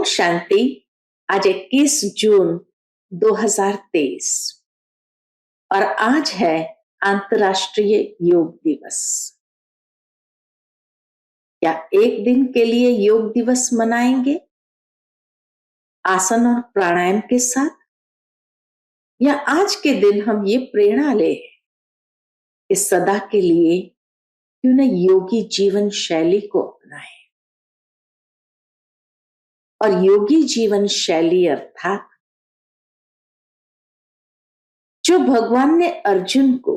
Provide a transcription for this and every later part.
ओम शांति। आज 21 जून 2023 और आज है अंतर्राष्ट्रीय योग दिवस। क्या एक दिन के लिए योग दिवस मनाएंगे आसन और प्राणायाम के साथ, या आज के दिन हम ये प्रेरणा ले कि सदा के लिए क्यों न योगी जीवन शैली को अपनाएं। और योगी जीवन शैली अर्थात जो भगवान ने अर्जुन को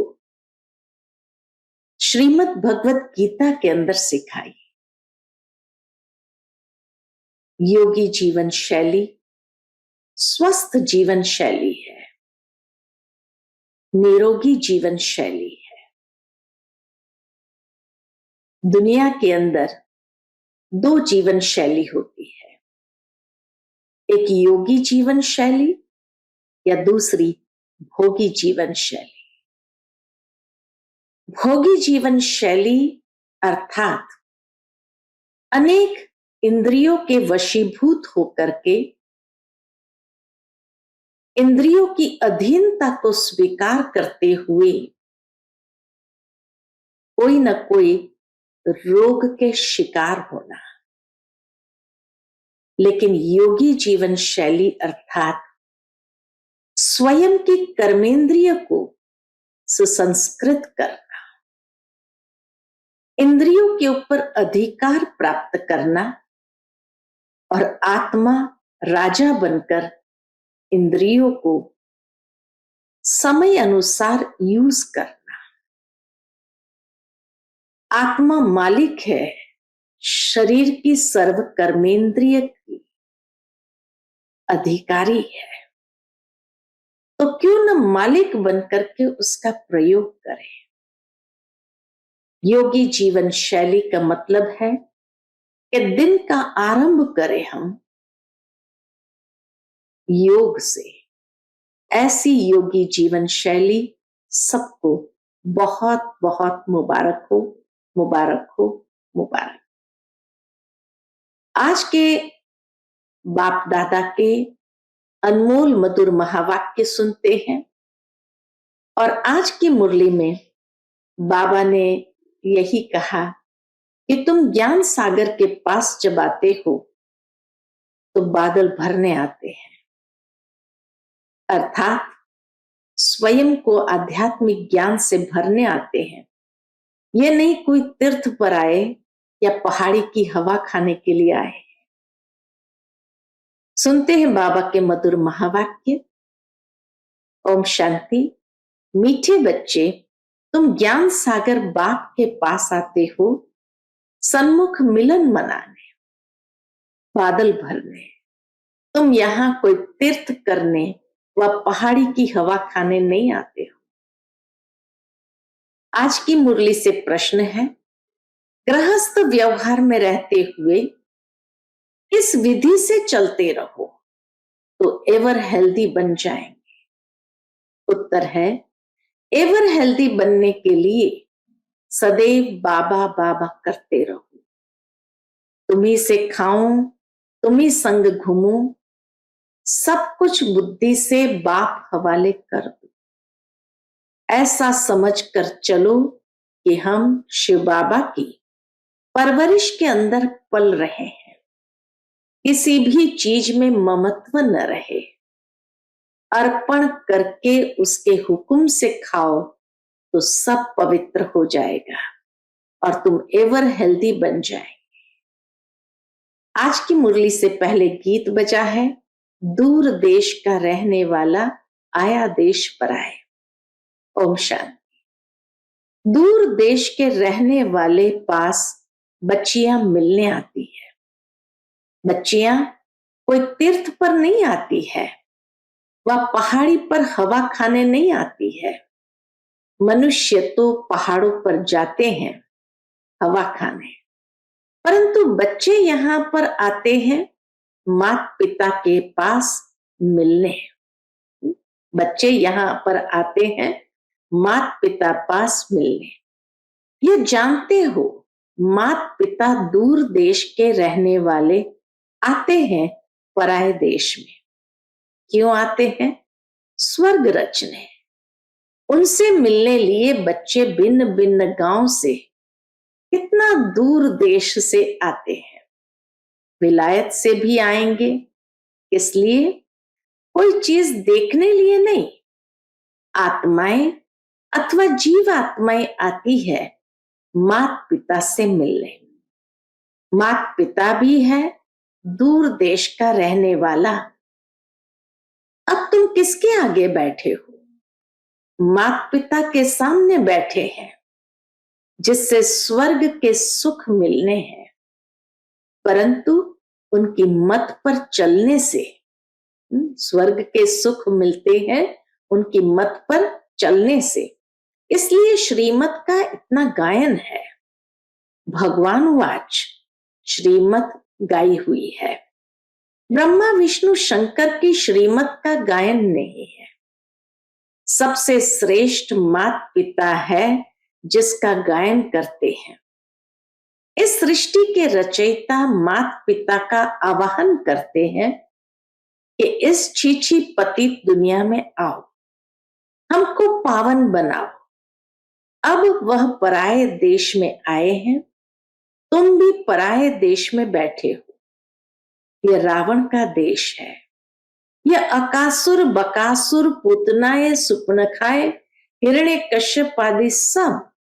श्रीमद् भगवत गीता के अंदर सिखाई। योगी जीवन शैली स्वस्थ जीवन शैली है, निरोगी जीवन शैली है। दुनिया के अंदर दो जीवन शैली होती है, एक योगी जीवन शैली या दूसरी भोगी जीवन शैली। भोगी जीवन शैली अर्थात अनेक इंद्रियों के वशीभूत होकर के इंद्रियों की अधीनता को स्वीकार करते हुए कोई न कोई रोग के शिकार होना। लेकिन योगी जीवन शैली अर्थात स्वयं की कर्मेंद्रिय को सुसंस्कृत करना, इंद्रियों के ऊपर अधिकार प्राप्त करना और आत्मा राजा बनकर इंद्रियों को समय अनुसार यूज करना। आत्मा मालिक है शरीर की सर्व कर्मेंद्रिय की, अधिकारी है, तो क्यों न मालिक बनकर के उसका प्रयोग करें। योगी जीवन शैली का मतलब है कि दिन का आरंभ करें हम योग से। ऐसी योगी जीवन शैली सबको बहुत बहुत मुबारक हो, मुबारक हो, मुबारक। आज के बाप दादा के अनमोल मधुर महावाक्य सुनते हैं और आज की मुरली में बाबा ने यही कहा कि तुम ज्ञान सागर के पास जब आते हो तो बादल भरने आते हैं, अर्थात स्वयं को आध्यात्मिक ज्ञान से भरने आते हैं। ये नहीं कोई तीर्थ पर आए या पहाड़ी की हवा खाने के लिए आए। सुनते हैं बाबा के मधुर महावाक्य। ओम शांति। मीठे बच्चे, तुम ज्ञान सागर बाप के पास आते हो सन्मुख मिलन मनाने, बादल भरने। तुम यहां कोई तीर्थ करने व पहाड़ी की हवा खाने नहीं आते हो। आज की मुरली से प्रश्न है, गृहस्थ व्यवहार में रहते हुए इस विधि से चलते रहो तो एवर हेल्दी बन जाएंगे। उत्तर है, एवर हेल्दी बनने के लिए सदैव बाबा बाबा करते रहो। तुम्ही से खाऊं, तुम्ही संग घूमूं, सब कुछ बुद्धि से बाप हवाले कर दो। ऐसा समझकर चलो कि हम शिव बाबा की परवरिश के अंदर पल रहे हैं। किसी भी चीज में ममत्व न रहे, अर्पण करके उसके हुक्म से खाओ तो सब पवित्र हो जाएगा और तुम एवर हेल्दी बन जाएंगे। आज की मुरली से पहले गीत बजा है, दूर देश का रहने वाला आया देश पर आए। ओम शांति। दूर देश के रहने वाले पास बच्चियां मिलने आती है। बच्चियां कोई तीर्थ पर नहीं आती है, वह पहाड़ी पर हवा खाने नहीं आती है। मनुष्य तो पहाड़ों पर जाते हैं हवा खाने, परंतु बच्चे यहां पर आते हैं माता पिता के पास मिलने। बच्चे यहां पर आते हैं माता पिता पास मिलने। ये जानते हो, माता पिता दूर देश के रहने वाले आते हैं पराये देश में। क्यों आते हैं? स्वर्ग रचने। उनसे मिलने लिए बच्चे भिन्न भिन्न गांव से, कितना दूर देश से आते हैं। विलायत से भी आएंगे। इसलिए कोई चीज देखने लिए नहीं, आत्माएं अथवा जीव आत्माएं आती है मात पिता से मिलने। मात पिता भी है दूर देश का रहने वाला। अब तुम किसके आगे बैठे हो? मात पिता के सामने बैठे हैं, जिससे स्वर्ग के सुख मिलने हैं। परंतु उनकी मत पर चलने से स्वर्ग के सुख मिलते हैं उनकी मत पर चलने से। इसलिए श्रीमत का इतना गायन है। भगवान वाच श्रीमत गाई हुई है। ब्रह्मा विष्णु शंकर की श्रीमत का गायन नहीं है। सबसे श्रेष्ठ मात पिता है जिसका गायन करते हैं। इस सृष्टि के रचयिता मात पिता का आवाहन करते हैं कि इस छीछी पतित दुनिया में आओ, हमको पावन बनाओ। अब वह पराये देश में आए हैं, तुम भी पराये देश में बैठे हो। यह रावण का देश है। यह अकासुर बकासुर पूतनाए सुपनखाए हिरण्यकश्यप आदि सब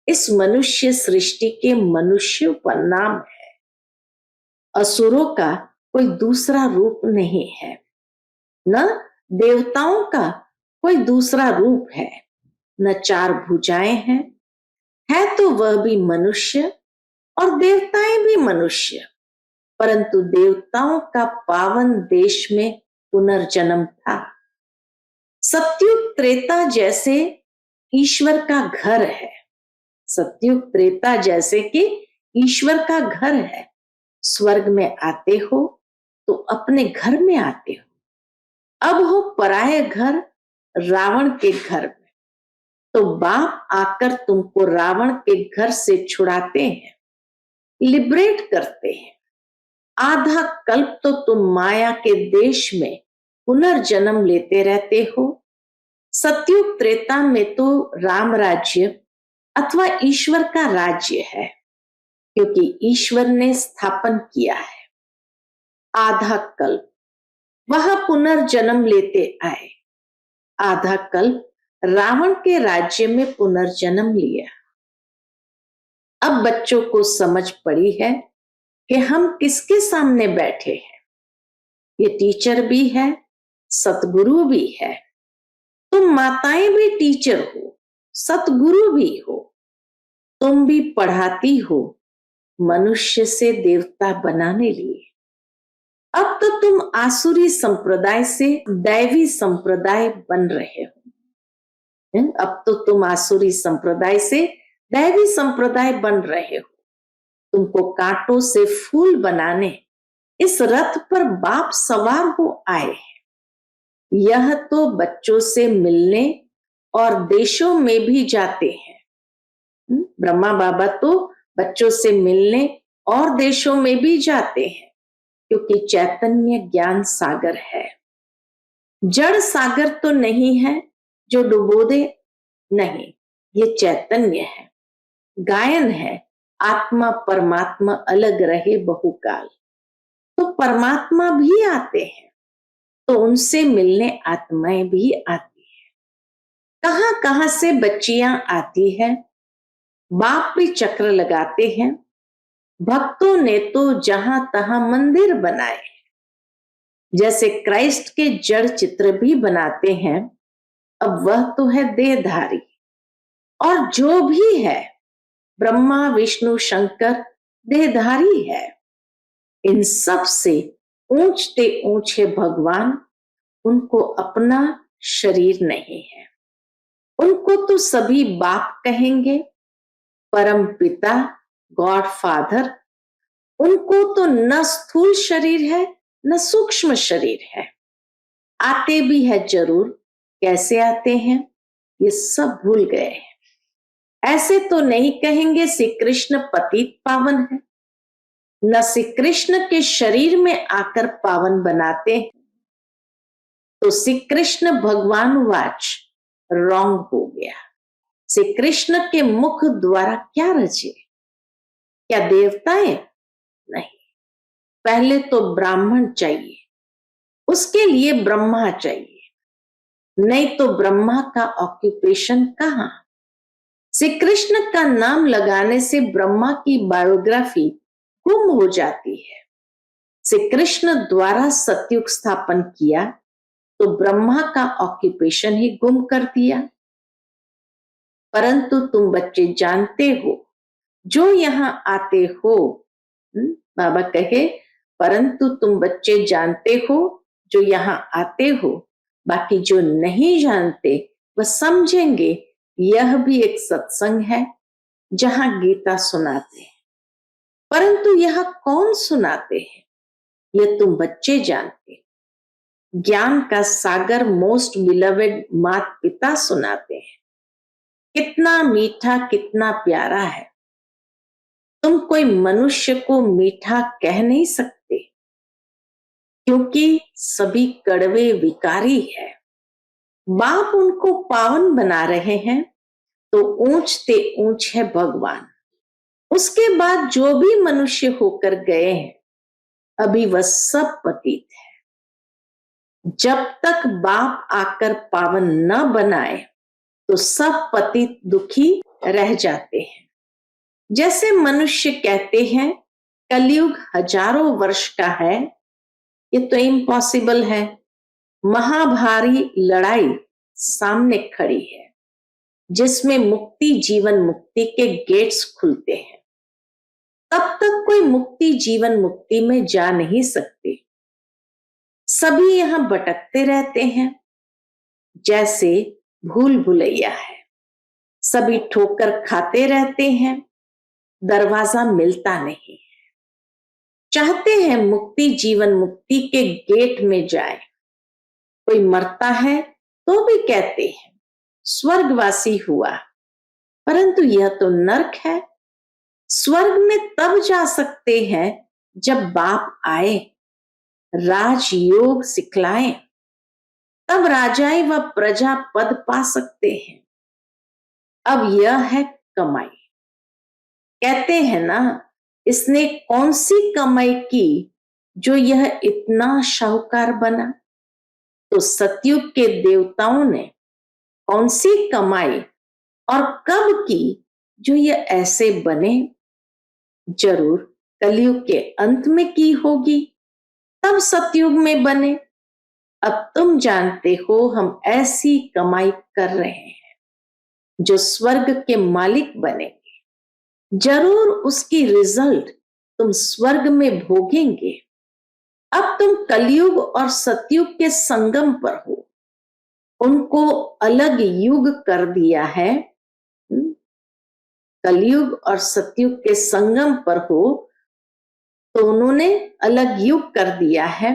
इस मनुष्य सृष्टि के मनुष्य परिणाम है। असुरों का कोई दूसरा रूप नहीं है, न देवताओं का कोई दूसरा रूप है, न चार भुजाएं हैं। है तो वह भी मनुष्य और देवताएं भी मनुष्य, परंतु देवताओं का पावन देश में पुनर्जन्म था। सतयुग त्रेता जैसे ईश्वर का घर है। सतयुग त्रेता जैसे कि ईश्वर का घर है। स्वर्ग में आते हो तो अपने घर में आते हो। अब हो पराये घर रावण के घर में, तो बाप आकर तुमको रावण के घर से छुड़ाते हैं, लिबरेट करते हैं। आधा कल्प तो तुम माया के देश में पुनर्जन्म लेते रहते हो। सतयुग त्रेता में तो राम राज्य अथवा ईश्वर का राज्य है, क्योंकि ईश्वर ने स्थापन किया है। आधा कल्प वह पुनर्जन्म लेते आए। आधा कल्प रावण के राज्य में पुनर्जन्म लिया। अब बच्चों को समझ पड़ी है कि हम किसके सामने बैठे हैं। ये टीचर भी है, सतगुरु भी है। तुम माताएं भी टीचर हो, सतगुरु भी हो। तुम भी पढ़ाती हो मनुष्य से देवता बनाने लिए। अब तो तुम आसुरी संप्रदाय से दैवी संप्रदाय बन रहे हो। अब तो तुम आसुरी संप्रदाय से दैवी संप्रदाय बन रहे हो। तुमको कांटों से फूल बनाने इस रथ पर बाप सवार हो आए हैं। यह तो बच्चों से मिलने और देशों में भी जाते हैं। ब्रह्मा बाबा तो बच्चों से मिलने और देशों में भी जाते हैं, क्योंकि चैतन्य ज्ञान सागर है। जड़ सागर तो नहीं है जो डुबो दे, नहीं, ये चैतन्य है। गायन है, आत्मा परमात्मा अलग रहे बहुकाल। तो परमात्मा भी आते हैं, तो उनसे मिलने आत्माएं भी आती है। कहां कहां से बच्चियां आती है। बाप भी चक्र लगाते हैं। भक्तों ने तो जहां तहां मंदिर बनाए, जैसे क्राइस्ट के जड़ चित्र भी बनाते हैं। अब वह तो है देहधारी, और जो भी है ब्रह्मा विष्णु शंकर देहधारी है। इन सब से ऊंचते ऊंचे भगवान, उनको अपना शरीर नहीं है। उनको तो सभी बाप कहेंगे, परम पिता, गॉड फादर। उनको तो न स्थूल शरीर है न सूक्ष्म शरीर है। आते भी है जरूर, कैसे आते हैं ये सब भूल गए हैं। ऐसे तो नहीं कहेंगे श्री कृष्ण पतित पावन है। न श्री कृष्ण के शरीर में आकर पावन बनाते हैं, तो श्री कृष्ण भगवान वाच रॉन्ग हो गया। श्री कृष्ण के मुख द्वारा क्या रचे? क्या देवताएं? नहीं, पहले तो ब्राह्मण चाहिए, उसके लिए ब्रह्मा चाहिए, नहीं तो ब्रह्मा का ऑक्यूपेशन कहाँ? श्री कृष्ण का नाम लगाने से ब्रह्मा की बायोग्राफी गुम हो जाती है। श्री कृष्ण द्वारा सतयुग स्थापन किया तो ब्रह्मा का ऑक्यूपेशन ही गुम कर दिया। परंतु तुम बच्चे जानते हो, जो यहाँ आते हो, बाबा कहे, परंतु तुम बच्चे जानते हो जो यहाँ आते हो, बाकी जो नहीं जानते वह समझेंगे यह भी एक सत्संग है जहां गीता सुनाते हैं। परंतु यह कौन सुनाते हैं यह तुम बच्चे जानते। ज्ञान का सागर मोस्ट बिलवेड माता पिता सुनाते हैं। कितना मीठा, कितना प्यारा है। तुम कोई मनुष्य को मीठा कह नहीं सकते, क्योंकि सभी कड़वे विकारी है। बाप उनको पावन बना रहे हैं तो ऊंचते ऊंच है भगवान। उसके बाद जो भी मनुष्य होकर गए हैं अभी वह सब पतित है। जब तक बाप आकर पावन न बनाए तो सब पतित दुखी रह जाते हैं। जैसे मनुष्य कहते हैं कलयुग हजारों वर्ष का है, ये तो इम्पॉसिबल है। महाभारी लड़ाई सामने खड़ी है जिसमें मुक्ति, जीवन मुक्ति के गेट्स खुलते हैं। तब तक कोई मुक्ति, जीवन मुक्ति में जा नहीं सकते। सभी यहां भटकते रहते हैं जैसे भूल भुलैया है। सभी ठोकर खाते रहते हैं, दरवाजा मिलता नहीं है। चाहते हैं मुक्ति, जीवन मुक्ति के गेट में जाए। कोई मरता है तो भी कहते हैं स्वर्गवासी हुआ, परंतु यह तो नरक है। स्वर्ग में तब जा सकते हैं जब बाप आए, राजयोग सिखलाएं, तब राजाई व प्रजा पद पा सकते हैं। अब यह है कमाई। कहते हैं ना, इसने कौन सी कमाई की जो यह इतना शाहूकार बना? तो सतयुग के देवताओं ने कौन सी कमाई और कब की जो यह ऐसे बने? जरूर कलयुग के अंत में की होगी, तब सतयुग में बने। अब तुम जानते हो हम ऐसी कमाई कर रहे हैं जो स्वर्ग के मालिक बनेंगे। जरूर उसकी रिजल्ट तुम स्वर्ग में भोगेंगे। अब तुम कलयुग और सतयुग के संगम पर हो, उनको अलग युग कर दिया है। कलयुग और सतयुग के संगम पर हो तो उन्होंने अलग युग कर दिया है।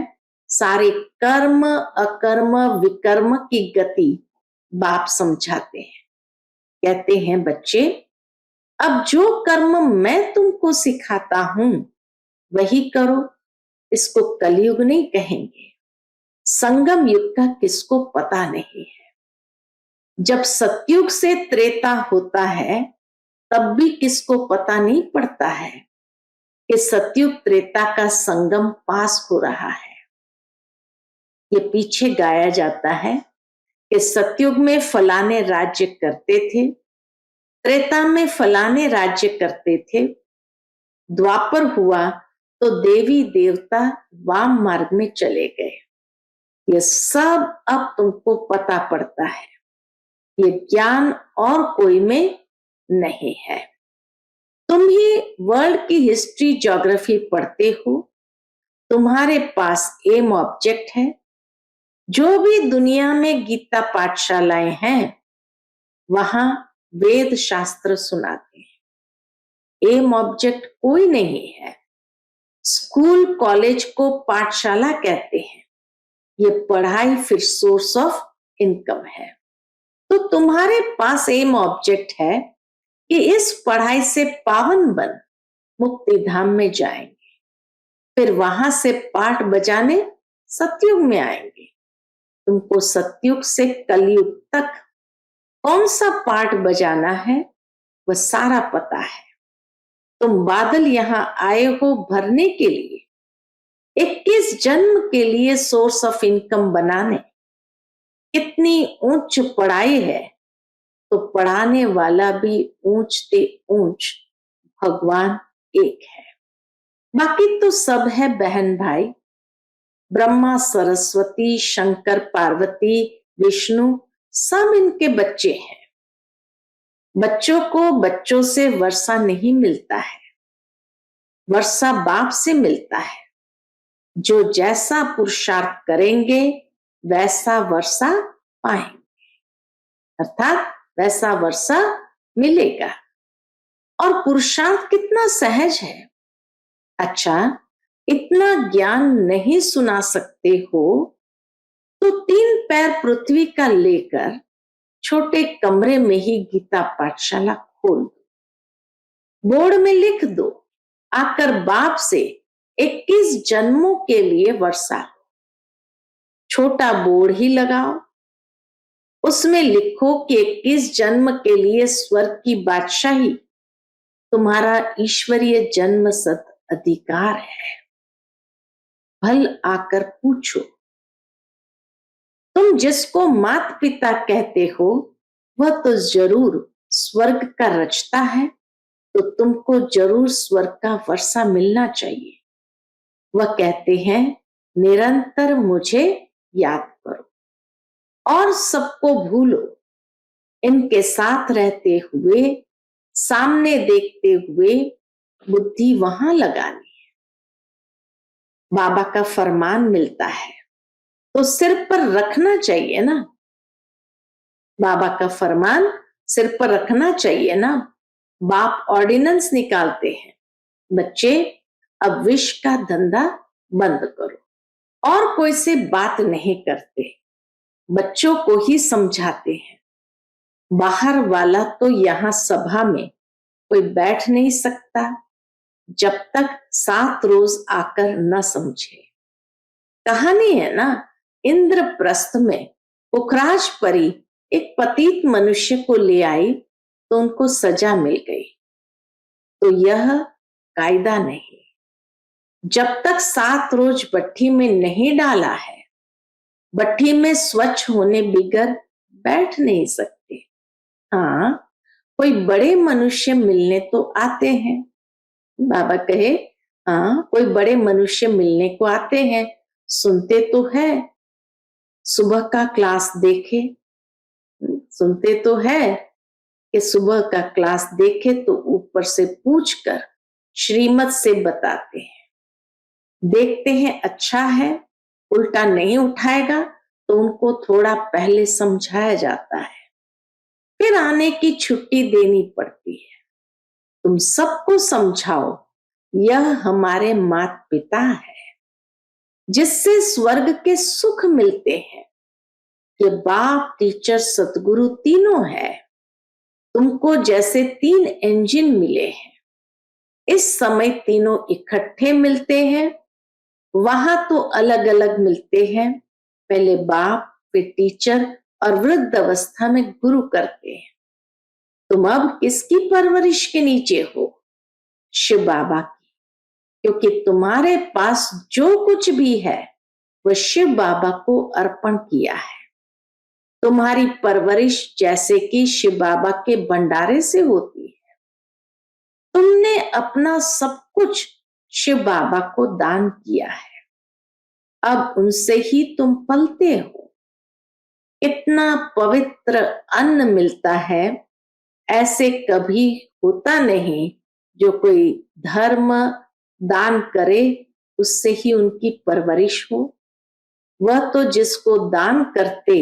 सारे कर्म, अकर्म, विकर्म की गति बाप समझाते हैं। कहते हैं बच्चे, अब जो कर्म मैं तुमको सिखाता हूं वही करो। इसको कलयुग नहीं कहेंगे। संगम युग का किसको पता नहीं है। जब सतयुग से त्रेता होता है तब भी किसको पता नहीं पड़ता है कि सतयुग त्रेता का संगम पास हो रहा है। ये पीछे गाया जाता है कि सतयुग में फलाने राज्य करते थे, त्रेता में फलाने राज्य करते थे, द्वापर हुआ तो देवी देवता वाम मार्ग में चले गए। ये सब अब तुमको पता पड़ता है। ये ज्ञान और कोई में नहीं है। तुम ही वर्ल्ड की हिस्ट्री, ज्योग्राफी पढ़ते हो, तुम्हारे पास एम ऑब्जेक्ट है। जो भी दुनिया में गीता पाठशालाएं हैं वहां वेद शास्त्र सुनाते हैं। एम ऑब्जेक्ट कोई नहीं है। स्कूल कॉलेज को पाठशाला कहते हैं। ये पढ़ाई फिर सोर्स ऑफ इनकम है। तो तुम्हारे पास एम ऑब्जेक्ट है कि इस पढ़ाई से पावन बन मुक्ति धाम में जाएंगे। फिर वहां से पाठ बजाने सतयुग में आएंगे। तुमको सतयुग से कलयुग तक कौन सा पाठ बजाना है वह सारा पता है। तुम बादल यहां आए हो भरने के लिए, 21 जन्म के लिए सोर्स ऑफ इनकम बनाने। कितनी ऊंच पढ़ाई है तो पढ़ाने वाला भी ऊंचते ऊंच भगवान एक है। बाकी तो सब है बहन भाई, ब्रह्मा सरस्वती शंकर पार्वती विष्णु, सब इनके बच्चे हैं। बच्चों को बच्चों से वर्षा नहीं मिलता है, वर्षा बाप से मिलता है। जो जैसा पुरुषार्थ करेंगे वैसा वर्षा पाएंगे, अर्थात वैसा वर्षा मिलेगा। और पुरुषार्थ कितना सहज है। अच्छा, इतना ज्ञान नहीं सुना सकते हो तो 3 पैर पृथ्वी का लेकर छोटे कमरे में ही गीता पाठशाला खोल दो, बोर्ड में लिख दो, आकर बाप से 21 जन्मों के लिए वर्षा लो। छोटा बोर्ड ही लगाओ, उसमें लिखो कि 21 जन्म के लिए स्वर्ग की बादशाही तुम्हारा ईश्वरीय जन्म सत अधिकार है। भल आकर पूछो। तुम जिसको माता पिता कहते हो वह तो जरूर स्वर्ग का रचता है, तो तुमको जरूर स्वर्ग का वर्षा मिलना चाहिए। वह कहते हैं निरंतर मुझे याद करो और सबको भूलो। इनके साथ रहते हुए, सामने देखते हुए बुद्धि वहां लगानी है। बाबा का फरमान मिलता है तो सिर पर रखना चाहिए ना, बाबा का फरमान सिर पर रखना चाहिए ना। बाप ऑर्डिनेंस निकालते हैं, बच्चे अब विष का धंधा बंद करो। और कोई से बात नहीं करते, बच्चों को ही समझाते हैं। बाहर वाला तो यहां सभा में कोई बैठ नहीं सकता जब तक 7 रोज आकर न समझे। कहानी है ना, इंद्रप्रस्थ में पुखराज परी एक पतित मनुष्य को ले आई तो उनको सजा मिल गई। तो यह कायदा नहीं, जब तक 7 रोज भट्ठी में नहीं डाला है, भट्ठी में स्वच्छ होने बिगर बैठ नहीं सकते। हाँ, कोई बड़े मनुष्य मिलने तो आते हैं। बाबा कहे हाँ, कोई बड़े मनुष्य मिलने को आते हैं, सुनते तो है, सुबह का क्लास देखे, सुनते तो है कि सुबह का क्लास देखे तो ऊपर से पूछकर श्रीमत से बताते हैं। देखते हैं अच्छा है, उल्टा नहीं उठाएगा तो उनको थोड़ा पहले समझाया जाता है, फिर आने की छुट्टी देनी पड़ती है। तुम सबको समझाओ, यह हमारे माता पिता है जिससे स्वर्ग के सुख मिलते हैं। ये बाप टीचर सतगुरु तीनों है। तुमको जैसे 3 इंजन मिले हैं, इस समय तीनों इकट्ठे मिलते हैं, वहां तो अलग अलग मिलते हैं। पहले बाप, फिर टीचर और वृद्ध अवस्था में गुरु करते हैं। तुम अब किसकी परवरिश के नीचे हो? शिव बाबा की, क्योंकि तुम्हारे पास जो कुछ भी है वह शिव बाबा को अर्पण किया है। तुम्हारी परवरिश जैसे कि शिव बाबा के भंडारे से होती है। तुमने अपना सब कुछ शिव बाबा को दान किया है, अब उनसे ही तुम पलते हो। इतना पवित्र अन्न मिलता है, ऐसे कभी होता नहीं जो कोई धर्म दान करे उससे ही उनकी परवरिश हो। वह तो जिसको दान करते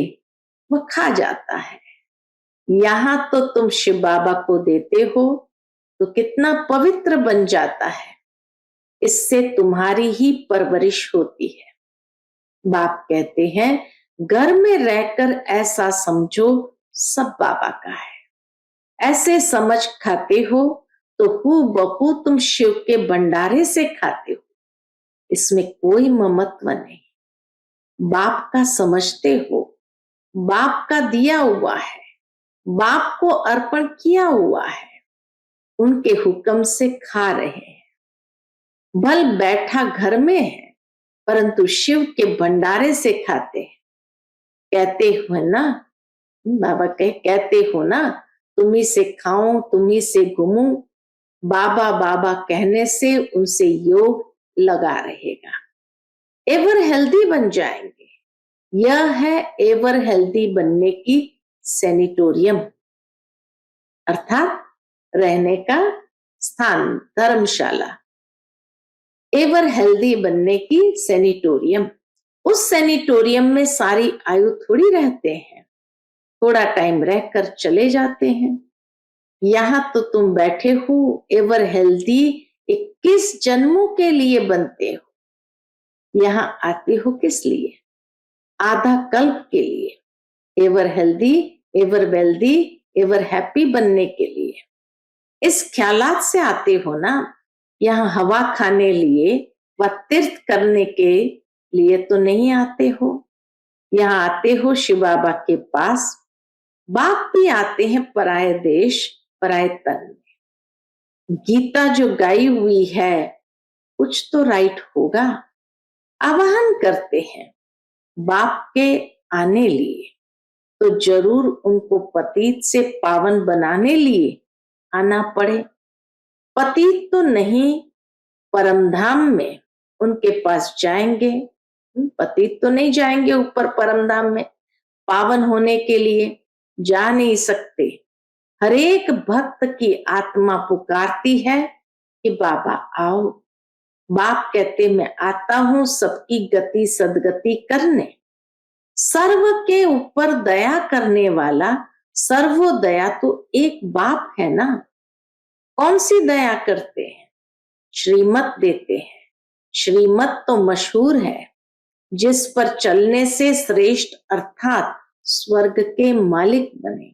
वह खा जाता है। यहां तो तुम शिव बाबा को देते हो तो कितना पवित्र बन जाता है, इससे तुम्हारी ही परवरिश होती है। बाप कहते हैं घर में रहकर ऐसा समझो सब बाबा का है। ऐसे समझ खाते हो तो हू बहू तुम शिव के भंडारे से खाते हो। इसमें कोई ममत्व नहीं। बाप का समझते हो, बाप का दिया हुआ है, बाप को अर्पण किया हुआ है, उनके हुक्म से खा रहे हैं। बल बैठा घर में है परंतु शिव के भंडारे से खाते हैं। कहते हो ना, बाबा कहते हो ना, तुम्ही से खाऊं तुम्ही से घूमूं, बाबा बाबा कहने से उनसे योग लगा रहेगा। एवर हेल्दी बन जाएंगे। यह है एवर हेल्दी बनने की सैनिटोरियम, अर्थात रहने का स्थान, धर्मशाला। एवर हेल्दी बनने की सैनिटोरियम। उस सैनिटोरियम में सारी आयु थोड़ी रहते हैं, थोड़ा टाइम रहकर चले जाते हैं। यहां तो तुम बैठे हो एवर हेल्दी 21 जन्मों के लिए बनते हो। यहां आते हो किस लिए? आधा कल्प के लिए। Ever healthy, ever wealthy, ever happy बनने के लिए। इस ख्यालात से आते हो ना। यहाँ हवा खाने लिए व तीर्थ करने के लिए तो नहीं आते हो। यहाँ आते हो शिव बाबा के पास। बाप भी आते हैं पराये देश पराये तन में। गीता जो गाई हुई है कुछ तो राइट होगा। आवाहन करते हैं बाप के आने लिए, तो जरूर उनको पतित से पावन बनाने लिए आना पड़े। पतित तो नहीं, परमधाम में उनके पास जाएंगे। पतित तो नहीं जाएंगे ऊपर परमधाम में पावन होने के लिए, जा नहीं सकते। हर एक भक्त की आत्मा पुकारती है कि बाबा आओ। बाप कहते मैं आता हूं सबकी गति सदगति करने। सर्व के ऊपर दया करने वाला सर्वोदया तो एक बाप है ना। कौन सी दया करते हैं? श्रीमत देते हैं। श्रीमत तो मशहूर है, जिस पर चलने से श्रेष्ठ अर्थात स्वर्ग के मालिक बनेंगे।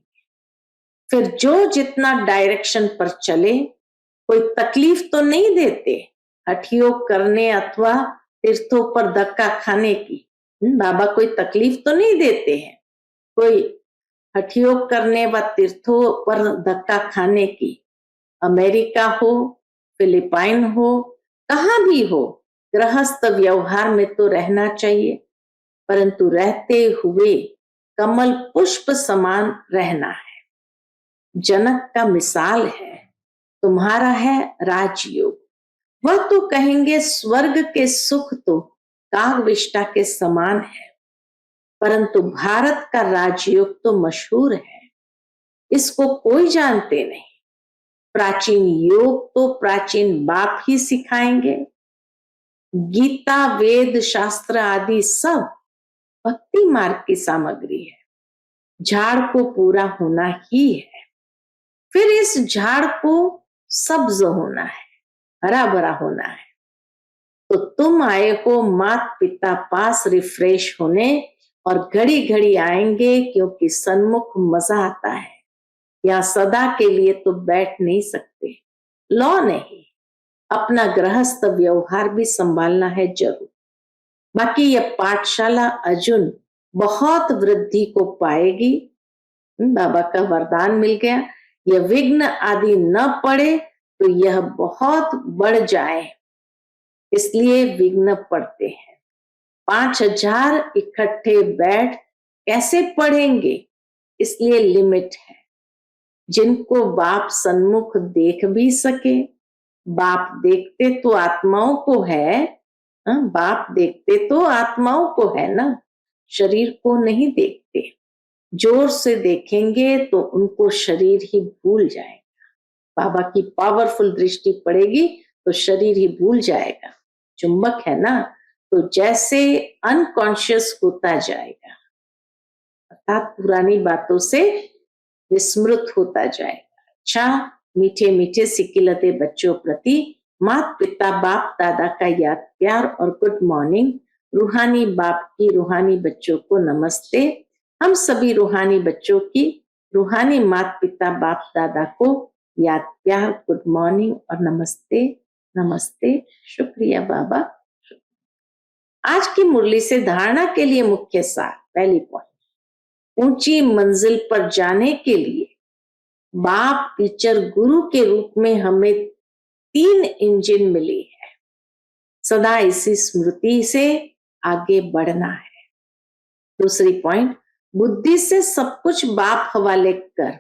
फिर जो जितना डायरेक्शन पर चले, कोई तकलीफ तो नहीं देते हठयोग करने अथवा तीर्थों पर धक्का खाने की। बाबा कोई तकलीफ तो नहीं देते हैं कोई हठयोग करने व तीर्थों पर धक्का खाने की। अमेरिका हो, फिलिपाइन हो, कहां भी हो, गृहस्थ व्यवहार में तो रहना चाहिए, परंतु रहते हुए कमल पुष्प समान रहना है। जनक का मिसाल है, तुम्हारा है राजयोग। वह तो कहेंगे स्वर्ग के सुख तो कागविष्टा के समान है, परंतु भारत का राजयोग तो मशहूर है, इसको कोई जानते नहीं। प्राचीन योग तो प्राचीन बाप ही सिखाएंगे। गीता वेद शास्त्र आदि सब भक्ति मार्ग की सामग्री है। झाड़ को पूरा होना ही है, फिर इस झाड़ को सब्ज होना है, हरा भरा होना है। तो तुम आए हो माता पिता पास रिफ्रेश होने, और घड़ी घड़ी आएंगे क्योंकि सन्मुख मजा आता है। यहाँ सदा के लिए तो बैठ नहीं सकते, लॉ नहीं, अपना गृहस्थ व्यवहार भी संभालना है जरूर। बाकी यह पाठशाला अर्जुन बहुत वृद्धि को पाएगी। बाबा का वरदान मिल गया, यह विघ्न आदि न पड़े तो यह बहुत बढ़ जाए, इसलिए विघ्न पड़ते हैं। 5000 इकट्ठे बैठ कैसे पढ़ेंगे, इसलिए लिमिट है। जिनको बाप सन्मुख देख भी सके, बाप देखते तो आत्माओं को है, बाप देखते तो आत्माओं को है ना, शरीर को नहीं देखते। जोर से देखेंगे तो उनको शरीर ही भूल जाएगा। बाबा की पावरफुल दृष्टि पड़ेगी तो शरीर ही भूल जाएगा। चुंबक है ना, तो जैसे अनकॉन्शियस होता जाएगा, अर्थात पुरानी बातों से विस्मृत होता जाएगा। अच्छा, मीठे मीठे सिकिलते बच्चों प्रति माता पिता बाप दादा का याद प्यार और गुड मॉर्निंग। रूहानी बाप की रूहानी बच्चों को नमस्ते। हम सभी रूहानी बच्चों की रूहानी माता पिता बाप दादा को याद प्यार, गुड मॉर्निंग और नमस्ते। नमस्ते, शुक्रिया बाबा। आज की मुरली से धारणा के लिए मुख्य सार। पहली पॉइंट, ऊंची मंजिल पर जाने के लिए बाप, टीचर, गुरु के रूप में हमें 3 इंजन मिली है। सदा इसी स्मृति से आगे बढ़ना है। दूसरी पॉइंट, बुद्धि से सब कुछ बाप हवाले कर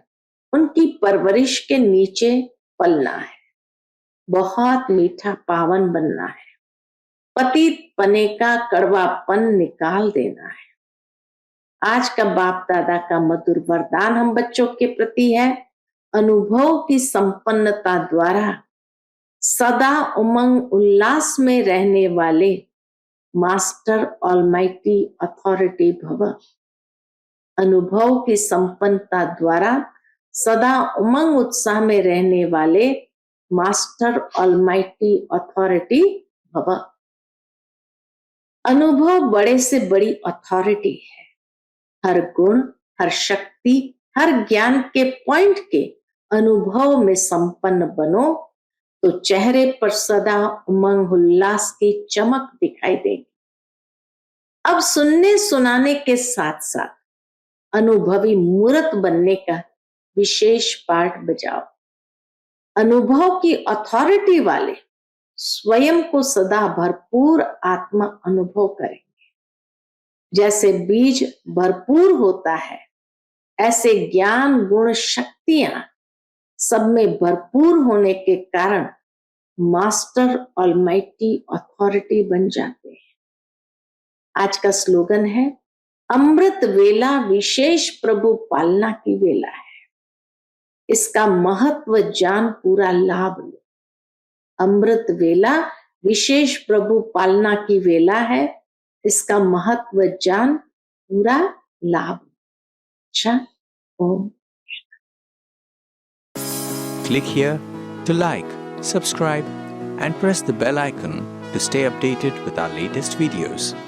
उनकी परवरिश के नीचे पलना है। बहुत मीठा पावन बनना है। पतित पने का कड़वापन निकाल देना है। आज का बाप दादा का मधुर वरदान हम बच्चों के प्रति है, अनुभव की संपन्नता द्वारा सदा उमंग उल्लास में रहने वाले मास्टर ऑलमाइटी अथॉरिटी भव। अनुभव की संपन्नता द्वारा सदा उमंग उत्साह में रहने वाले मास्टर ऑलमाइटी अथॉरिटी भव। अनुभव बड़े से बड़ी अथॉरिटी है। हर गुण, हर शक्ति, हर ज्ञान के पॉइंट के अनुभव में संपन्न बनो तो चेहरे पर सदा उमंग उल्लास की चमक दिखाई देगी। अब सुनने सुनाने के साथ साथ अनुभवी मूर्त बनने का विशेष पार्ट बजाओ। अनुभव की अथॉरिटी वाले स्वयं को सदा भरपूर आत्मा अनुभव करेंगे। जैसे बीज भरपूर होता है, ऐसे ज्ञान, गुण, शक्तियां सब में भरपूर होने के कारण मास्टर ऑलमाइटी अथॉरिटी बन जाते हैं। आज का स्लोगन है, अमृत वेला विशेष प्रभु पालना की वेला है। इसका महत्व जान पूरा लाभ लो। अमृत वेला विशेष प्रभु पालना की वेला है, इसका महत्व जान पूरा लाभ। अच्छा, ओम। Click here to like, subscribe and press the bell icon to stay updated with our latest videos.